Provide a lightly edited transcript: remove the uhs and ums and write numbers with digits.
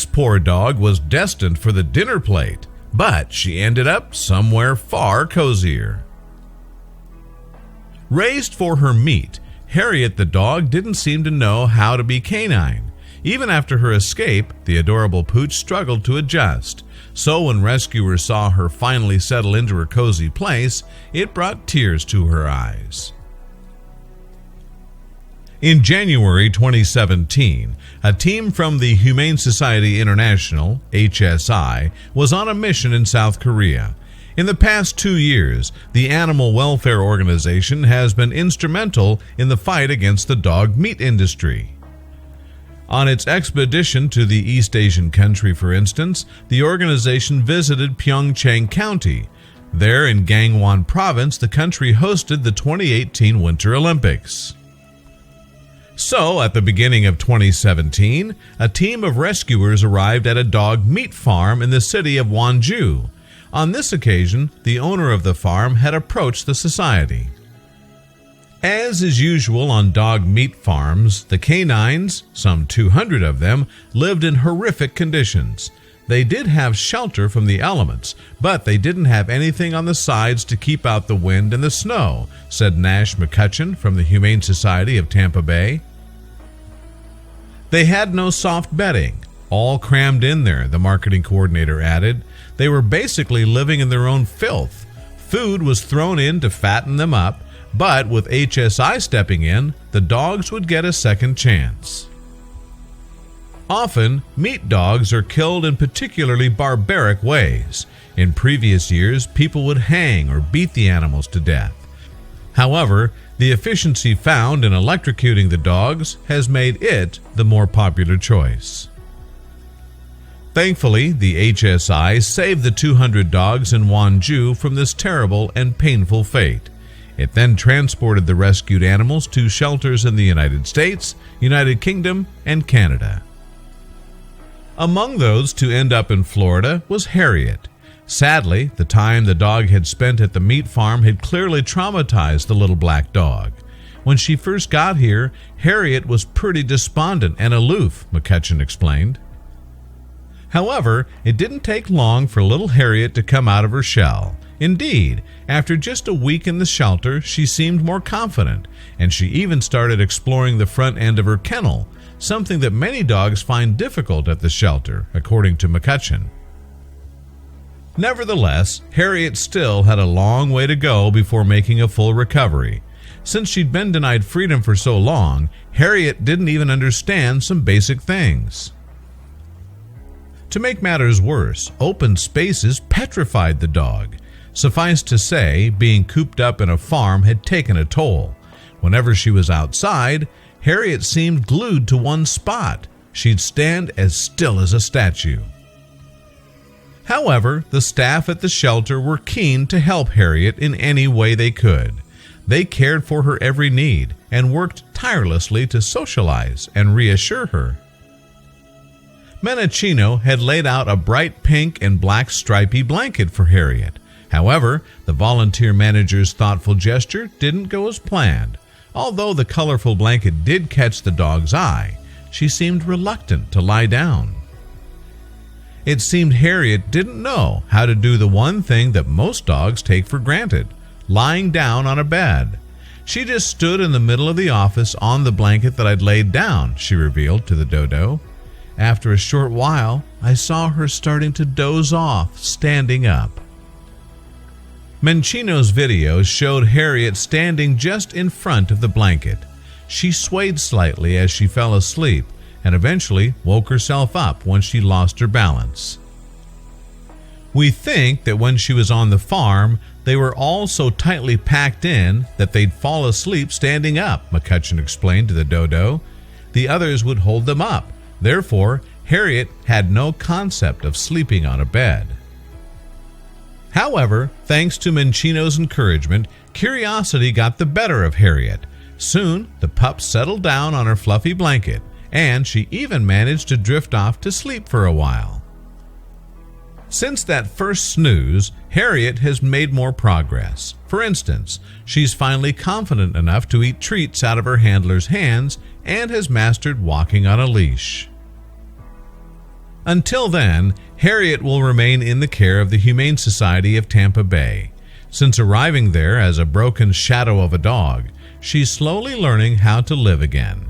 This poor dog was destined for the dinner plate, but she ended up somewhere far cozier. Raised for her meat, Harriet the dog didn't seem to know how to be canine. Even after her escape, the adorable pooch struggled to adjust. So when rescuers saw her finally settle into her cozy place, it brought tears to her eyes. In January 2017, a team from the Humane Society International, HSI, was on a mission in South Korea. In the past 2 years, the animal welfare organization has been instrumental in the fight against the dog meat industry. On its expedition to the East Asian country, for instance, the organization visited Pyeongchang County. There in Gangwon Province, the country hosted the 2018 Winter Olympics. So, at the beginning of 2017, a team of rescuers arrived at a dog meat farm in the city of Wonju. On this occasion, the owner of the farm had approached the society. As is usual on dog meat farms, the canines, some 200 of them, lived in horrific conditions. They did have shelter from the elements, but they didn't have anything on the sides to keep out the wind and the snow, said Nash McCutcheon from the Humane Society of Tampa Bay. They had no soft bedding, all crammed in there, the marketing coordinator added. They were basically living in their own filth. Food was thrown in to fatten them up, but with HSI stepping in, the dogs would get a second chance. Often, meat dogs are killed in particularly barbaric ways. In previous years, people would hang or beat the animals to death. However, the efficiency found in electrocuting the dogs has made it the more popular choice. Thankfully, the HSI saved the 200 dogs in Wonju from this terrible and painful fate. It then transported the rescued animals to shelters in the United States, United Kingdom, and Canada. Among those to end up in Florida was Harriet. Sadly, the time the dog had spent at the meat farm had clearly traumatized the little black dog. When she first got here, Harriet was pretty despondent and aloof, McCutcheon explained. However, it didn't take long for little Harriet to come out of her shell. Indeed, after just a week in the shelter, she seemed more confident, and she even started exploring the front end of her kennel, something that many dogs find difficult at the shelter, according to McCutcheon. Nevertheless, Harriet still had a long way to go before making a full recovery. Since she'd been denied freedom for so long, Harriet didn't even understand some basic things. To make matters worse, open spaces petrified the dog. Suffice to say, being cooped up in a farm had taken a toll. Whenever she was outside, Harriet seemed glued to one spot. She'd stand as still as a statue. However, the staff at the shelter were keen to help Harriet in any way they could. They cared for her every need and worked tirelessly to socialize and reassure her. Menachino had laid out a bright pink and black stripy blanket for Harriet. However, the volunteer manager's thoughtful gesture didn't go as planned. Although the colorful blanket did catch the dog's eye, she seemed reluctant to lie down. It seemed Harriet didn't know how to do the one thing that most dogs take for granted, lying down on a bed. She just stood in the middle of the office on the blanket that I'd laid down, she revealed to the dodo. After a short while, I saw her starting to doze off, standing up. Menchino's video showed Harriet standing just in front of the blanket. She swayed slightly as she fell asleep and eventually woke herself up when she lost her balance. We think that when she was on the farm, they were all so tightly packed in that they'd fall asleep standing up, McCutcheon explained to the dodo. The others would hold them up. Therefore, Harriet had no concept of sleeping on a bed. However, thanks to Menchino's encouragement, curiosity got the better of Harriet. Soon, the pup settled down on her fluffy blanket, and she even managed to drift off to sleep for a while. Since that first snooze, Harriet has made more progress. For instance, she's finally confident enough to eat treats out of her handler's hands and has mastered walking on a leash. Until then, Harriet will remain in the care of the Humane Society of Tampa Bay. Since arriving there as a broken shadow of a dog, she's slowly learning how to live again.